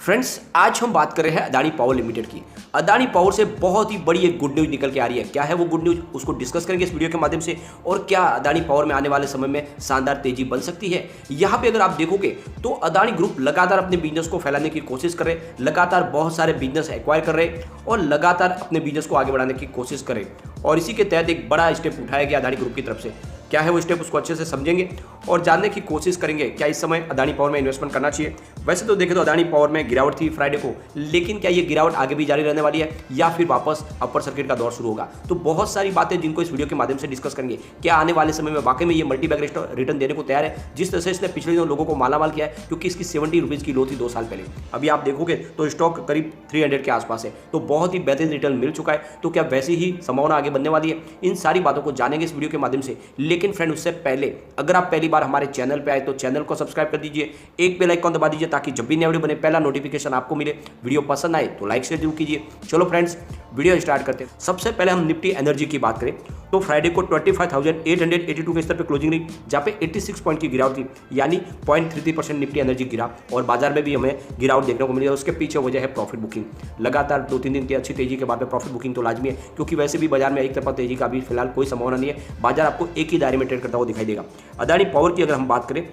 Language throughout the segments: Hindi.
फ्रेंड्स, आज हम बात कर रहे हैं अदानी पावर लिमिटेड की। अदानी पावर से बहुत ही बड़ी एक गुड न्यूज़ निकल के आ रही है। क्या है वो गुड न्यूज़, उसको डिस्कस करेंगे इस वीडियो के माध्यम से। और क्या अदानी पावर में आने वाले समय में शानदार तेजी बन सकती है। यहाँ पे अगर आप देखोगे तो अदानी ग्रुप लगातार अपने बिजनेस को फैलाने की कोशिश कर रहे, लगातार बहुत सारे बिजनेस एक्वायर कर रहे और लगातार अपने बिजनेस को आगे बढ़ाने की कोशिश करें। और इसी के तहत एक बड़ा स्टेप उठाया गया अदानी ग्रुप की तरफ से। क्या है वो स्टेप, उसको अच्छे से समझेंगे और जानने की कोशिश करेंगे क्या इस समय अदानी पावर में इन्वेस्टमेंट करना चाहिए। वैसे तो देखें तो अदानी पावर में गिरावट थी फ्राइडे को, लेकिन क्या ये गिरावट आगे भी जारी रहने वाली है या फिर वापस अपर सर्किट का दौर शुरू होगा। तो बहुत सारी बातें जिनको इस वीडियो के माध्यम से डिस्कस करेंगे। क्या आने वाले समय में वाकई में ये मल्टीबैग रिटर्न देने को तैयार है, जिस तरह से इसने पिछले दिनों लोगों को मालामाल किया है, क्योंकि इसकी 70 रुपीज़ की लो थी 2 साल पहले। अभी आप देखोगे तो स्टॉक करीब 300 के आसपास है, तो बहुत ही बेहतरीन रिटर्न मिल चुका है। तो क्या वैसी ही संभावना आगे बनने वाली है, इन सारी बातों को जानेंगे इस वीडियो के माध्यम से। लेकिन फ्रेंड, उससे पहले अगर आप पहली बार हमारे चैनल पे आए तो चैनल को सब्सक्राइब कर दीजिए, एक बेल आइकन दबा दीजिए ताकि जब भी नया वीडियो बने पहला नोटिफिकेशन आपको मिले। वीडियो पसंद आए तो लाइक शेयर जरूर कीजिए। चलो फ्रेंड्स, वीडियो स्टार्ट करते हैं। सबसे पहले हम निफ्टी एनर्जी की बात करें तो फ्राइडे को 25,882 के स्तर पर क्लोजिंग रही, जहां पे 86 पॉइंट की गिरावट थी, यानी 0.33% निफ्टी एनर्जी गिरा और बाजार में भी हमें गिरावट देखने को मिली है। उसके पीछे वजह है प्रॉफिट बुकिंग। लगातार 2-3 दिन की अच्छी तेजी के बाद में प्रॉफिट बुकिंग तो लाजमी है, क्योंकि वैसे भी बाजार में एक तरफा तेजी का भी फिलहाल कोई संभावना नहीं है। बाजार आपको एक ही दायरे में ट्रेड करता हुआ दिखाई देगा। अदानी पावर की अगर हम बात करें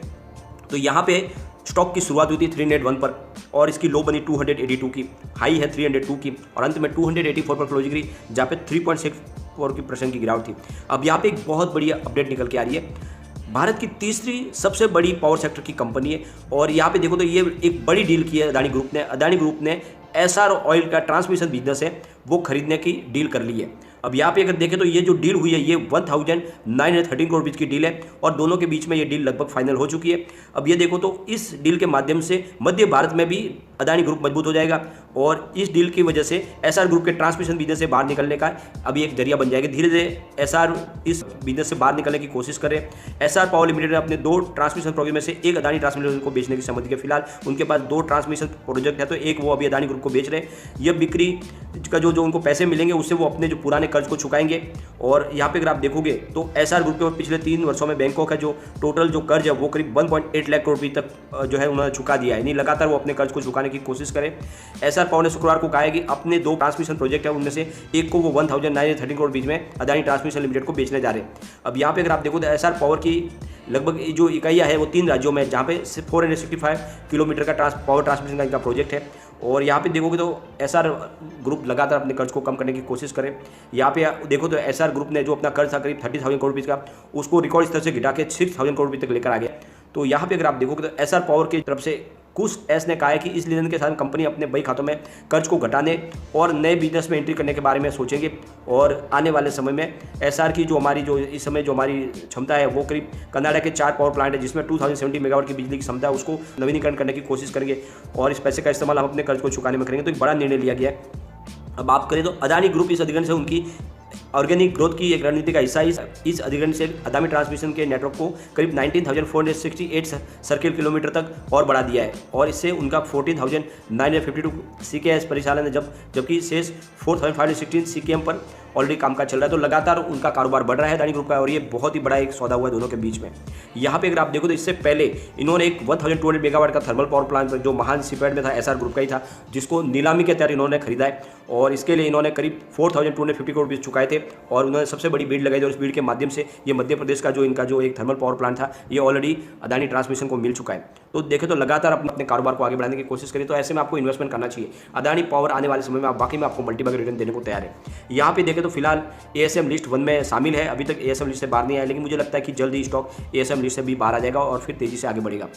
तो यहाँ पे स्टॉक की शुरुआत हुई थी 301 पर और इसकी लो बनी 282 की, हाई है 302 की और अंत में 284 पर क्लोजिंग रही, जहाँ पे 3.64% की गिरावट थी। अब यहाँ पे एक बहुत बड़ी अपडेट निकल के आ रही है। भारत की तीसरी सबसे बड़ी पावर सेक्टर की कंपनी है और यहाँ पे देखो तो ये एक बड़ी डील की है अदानी ग्रुप ने। अदानी ग्रुप ने एसआर ऑयल का ट्रांसमिशन बिजनेस है वो खरीदने की डील कर ली है। अब यहाँ पे अगर देखें तो ये जो डील हुई है ये 1913 करोड़ रुपये की डील है और दोनों के बीच में ये डील लगभग फाइनल हो चुकी है। अब ये देखो तो इस डील के माध्यम से मध्य भारत में भी अदानी ग्रुप मजबूत हो जाएगा और इस डील की वजह से एसआर ग्रुप के ट्रांसमिशन बिजनेस से बाहर निकलने का अभी एक जरिया बन जाएगा। धीरे धीरे एसआर इस बिजनेस से बाहर निकलने की कोशिश करे। एसआर पावर लिमिटेड ने अपने 2 ट्रांसमिशन प्रोजेक्ट में से एक अदानी ट्रांसमिशन को बेचने की सहमति की। फिलहाल उनके पास 2 ट्रांसमिशन प्रोजेक्ट है, तो एक वो अभी अदानी ग्रुप को बेच रहे हैं। यह बिक्री का जो उनको पैसे मिलेंगे उससे वो अपने जो पुराने कर्ज को चुकाएंगे। और यहाँ पे अगर आप देखोगे तो एसआर ग्रुप के पिछले 3 वर्षों में बैंकों का जो टोटल जो कर्ज है वो करीब 1.8 लाख करोड़ रुपये तक जो है उन्होंने चुका दिया है, यानी लगातार वो अपने कर्ज को चुकाने की कोशिश करें। एसआर पावर ने शुक्रवार को कहा है कि अपने 2 ट्रांसमिशन प्रोजेक्ट है उनमें से एक को वो 1913 करोड़ बीच में अदानी ट्रांसमिशन लिमिटेड को बेचने जा रहे हैं। अब यहाँ पे अगर आप देखो तो एसआर पावर की लगभग जो इकाइयाँ है वो 3 राज्यों में, जहाँ पे 465 किलोमीटर का पावर ट्रांसमिशन का इनका प्रोजेक्ट है। और यहाँ पे देखोगे तो एसआर ग्रुप लगातार अपने कर्ज को कम करने की कोशिश करें। यहाँ पे देखो तो एसआर ग्रुप ने जो अपना कर्ज था करीब 30,000 करोड़ रुपये का, उसको रिकॉर्ड स्तर से घटा के 6,000 करोड़ रुपये तक लेकर आ गया। तो यहाँ पे अगर आप देखोगे तो एसआर पावर की तरफ से कुछ एस ने कहा है कि इस लेन के साथ कंपनी अपने बही खातों में कर्ज को घटाने और नए बिजनेस में एंट्री करने के बारे में सोचेंगे। और आने वाले समय में एसआर की जो हमारी जो इस समय जो हमारी क्षमता है वो करीब कनाडा के 4 पावर प्लांट है जिसमें 2070 मेगावाट की बिजली की क्षमता है, उसको नवीनीकरण करने की कोशिश करेंगे और इस पैसे का इस्तेमाल हम अपने कर्ज को चुकाने में करेंगे। तो एक बड़ा निर्णय लिया गया है। अब आप करें तो अदानी ग्रुप इस अधिग्रहण से उनकी ऑर्गेनिक ग्रोथ की एक रणनीति का हिस्सा इस अधिग्रहण से अदानी ट्रांसमिशन के नेटवर्क को करीब 19,468 सर्किल किलोमीटर तक और बढ़ा दिया है और इससे उनका 14,952 CKS परिचालन है, जबकि शेष 4,516 CKM पर ऑलरेडी कामकाज चल रहा है। तो लगातार उनका कारोबार बढ़ रहा है अदानी ग्रुप का और ये बहुत ही बड़ा एक सौदा हुआ है दोनों के बीच में। यहाँ पे अगर आप देखो तो इससे पहले इन्होंने एक 1200 मेगावाट का थर्मल पावर प्लांट जो महान शिपयार्ड में था एसआर ग्रुप का ही था, जिसको नीलामी के तहत इन्होंने खरीदा है और इसके लिए इन्होंने करीब 4,250 करोड़ रुपये चुकाए थे और उन्होंने सबसे बड़ी बीड लगाई थी और इस बीड के माध्यम से ये मध्य प्रदेश का जो इनका जो एक थर्मल पावर प्लांट था ये ऑलरेडी अदानी ट्रांसमिशन को मिल चुका है। तो देखें तो लगातार अपने कारोबार को आगे बढ़ाने की कोशिश करें, तो ऐसे में आपको इन्वेस्टमेंट करना चाहिए। अदानी पावर आने वाले समय में आप बाकी में आपको मल्टीबैग रिटर्न देने को तैयार है। यहाँ पे देखें तो फिलहाल एएसएम लिस्ट 1 में शामिल है, अभी तक एएसएम लिस्ट से बाहर नहीं आया, लेकिन मुझे लगता है कि जल्द ही स्टॉक एएसएम लिस्ट से भी बाहर आ जाएगा और फिर तेजी से आगे बढ़ेगा।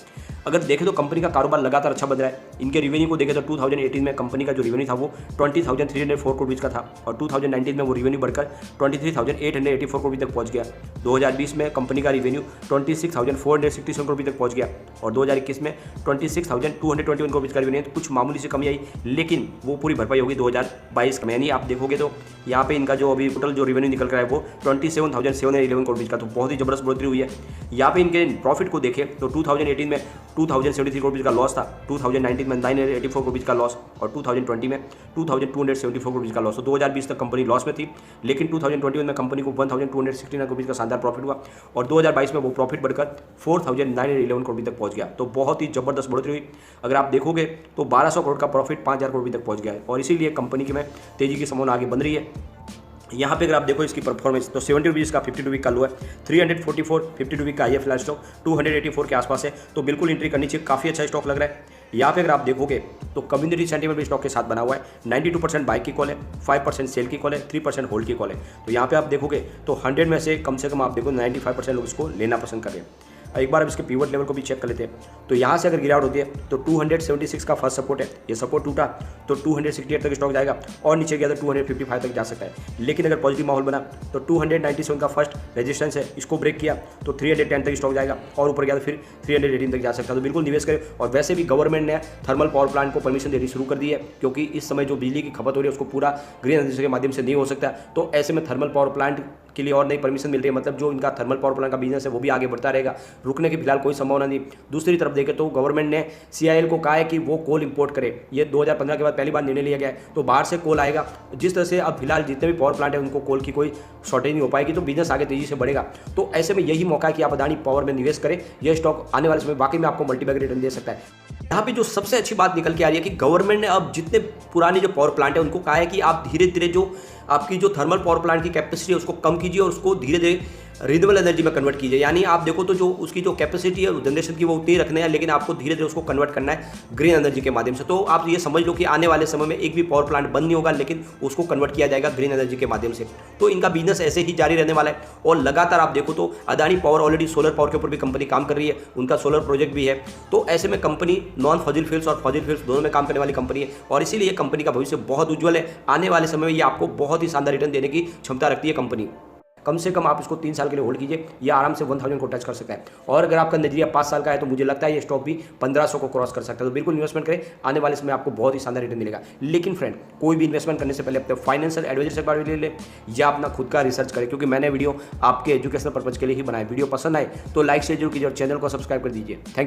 अगर देखें तो कंपनी का कारोबार लगातार अच्छा बन रहा है। इनके रेवेन्यू को देखें तो 2018 में कंपनी का जो रेवेन्यू था वो 20,304 करोड़ का था और 2019 में वो रेवेन्यू बढ़कर 23,884 करोड़ तक पहुंच गया। 2020 में कंपनी का रेवेन्यू 26,467 करोड़ तक पहुंच गया और 2021 में 26,221 करोड़ का रेवेन्यू। तो कुछ मामूली से कमी आई, लेकिन वो पूरी भरपाई होगी 2022 में। यानी आप देखोगे तो यहाँ पे इनका जो अभी टोटल जो रेवेन्यू निकल कर आया वो 27,711 करोड़ रुपये का, तो बहुत ही जबरदस्त बढ़ोतरी हुई है। यहाँ पे इनके प्रॉफिट को देखें तो 2018 में 2073 करोड़ रुपये का लॉस था, 2019 में 984 करोड़ रुपये का लॉस और 2020 में 2274 करोड़ रुपये का लॉस। तो 2020 तक कंपनी लॉस में थी, लेकिन 2021 में कंपनी को 1269 करोड़ रुपये का शानदार प्रॉफिट हुआ और 2022 में वो प्रॉफिट बढ़कर 4911 करोड़ रुपये तक पहुंच गया। तो बहुत ही जबरदस्त बढ़ोतरी हुई। अगर आप देखोगे तो 1200 करोड़ का प्रॉफिट 5000 करोड़ रुपये तक पहुंच गया है और इसीलिए कंपनी की में तेजी की संभावना आगे बन रही है। यहाँ पे अगर आप देखो इसकी परफॉर्मेंस तो 70 रुपीज़ का 52 वीक का लो है, 344 52 वीक का आई है फिलहाल स्टॉक, 284 के आसपास है, तो बिल्कुल एंट्री करनी चाहिए, काफ़ी अच्छा स्टॉक लग रहा है। यहाँ पे अगर आप देखोगे तो कम्युनिटी सेंटीमेंट भी स्टॉक के साथ बना हुआ है, 92% बाइक की कॉल है, 5% सेल की कॉल है, 3% होल्ड की कॉल है। तो यहाँ पे आप देखोगे तो 100 में से कम आप देखो 95% लोग इसको लेना पसंद कर रहे हैं। एक बार अब इसके पिवट लेवल को भी चेक कर लेते हैं। तो यहाँ से अगर गिरावट होती है तो 276 का फर्स्ट सपोर्ट है, ये सपोर्ट टूटा तो 268 तक स्टॉक जाएगा और नीचे गया तो 255 तक जा सकता है। लेकिन अगर पॉजिटिव माहौल बना तो 297 का फर्स्ट रेजिस्टेंस है, इसको ब्रेक किया तो 310 तक स्टॉक जाएगा और ऊपर गया तो फिर 318 तक जा सकता है। तो बिल्कुल निवेश करें। और वैसे भी गवर्नमेंट ने थर्मल पावर प्लांट को परमिशन देनी शुरू कर दी है, क्योंकि इस समय जो बिजली की खपत हो रही है उसको पूरा ग्रीन एनर्जी के माध्यम से नहीं हो सकता। तो ऐसे में थर्मल पावर प्लांट के लिए और नई परमिशन मिल रही है, मतलब जो इनका थर्मल पावर प्लांट का बिजनेस है वो भी आगे बढ़ता रहेगा, रुकने की फिलहाल कोई संभावना नहीं। दूसरी तरफ देखें तो गवर्नमेंट ने CIL को कहा है कि वो कोल इंपोर्ट करे, ये 2015 के बाद पहली बार निर्णय लिया गया है। तो बाहर से कोल आएगा, जिस तरह से अब फिलहाल जितने भी पावर प्लांट है उनको कोल की कोई शॉर्टेज नहीं हो पाएगी, तो बिजनेस आगे तेजी से बढ़ेगा। तो ऐसे में यही मौका है कि आप अदानी पावर में निवेश करें, यह स्टॉक आने वाले समय वाकई में आपको मल्टीबैग रिटर्न दे सकता है। यहाँ पे जो सबसे अच्छी बात निकल के आ रही है कि गवर्नमेंट ने अब जितने पुराने जो पावर प्लांट है उनको कहा है कि आप धीरे धीरे जो आपकी जो थर्मल पावर प्लांट की कैपेसिटी है उसको कम कीजिए और उसको धीरे धीरे रिन्यूएबल एनर्जी में कन्वर्ट कीजिए। यानी आप देखो तो जो उसकी जो कैपेसिटी है जनरेशन की वो उतनी रखने है, लेकिन आपको धीरे धीरे उसको कन्वर्ट करना है ग्रीन एनर्जी के माध्यम से। तो आप ये समझ लो कि आने वाले समय में एक भी पावर प्लांट बंद नहीं होगा, लेकिन उसको कन्वर्ट किया जाएगा ग्रीन एनर्जी के माध्यम से। तो इनका बिजनेस ऐसे ही जारी रहने वाला है। और लगातार आप देखो तो Adani power already solar power के ऊपर भी कंपनी काम कर रही है, उनका सोलर प्रोजेक्ट भी है। तो ऐसे में कंपनी नॉन फॉसिल फ्यूल्स और फॉसिल फ्यूल्स दोनों में काम करने वाली कंपनी है और इसीलिए कंपनी का भविष्य बहुत उज्ज्वल है। आने वाले समय में ये आपको बहुत ही शानदार रिटर्न देने की क्षमता रखती है कंपनी। कम से कम आप इसको 3 साल के लिए होल्ड कीजिए, ये आराम से 1000 को टच कर सकता है। और अगर आपका नजरिया 5 साल का है तो मुझे लगता है ये स्टॉक भी 1500 को क्रॉस कर सकता है। तो बिल्कुल इन्वेस्टमेंट करें, आने वाले समय आपको बहुत ही शानदार रिटर्न मिलेगा। लेकिन फ्रेंड, कोई भी इन्वेस्टमेंट करने से पहले अपने फाइनेंशियल एडवाइजर से बात ले ले या अपना खुद का रिसर्च करें, क्योंकि मैंने वीडियो आपके एजुकेशनल पर्पज के लिए ही बनाया। वीडियो पसंद आए तो लाइक शेयर जरूर कीजिए और चैनल को सब्सक्राइब कर दीजिए। Thank you.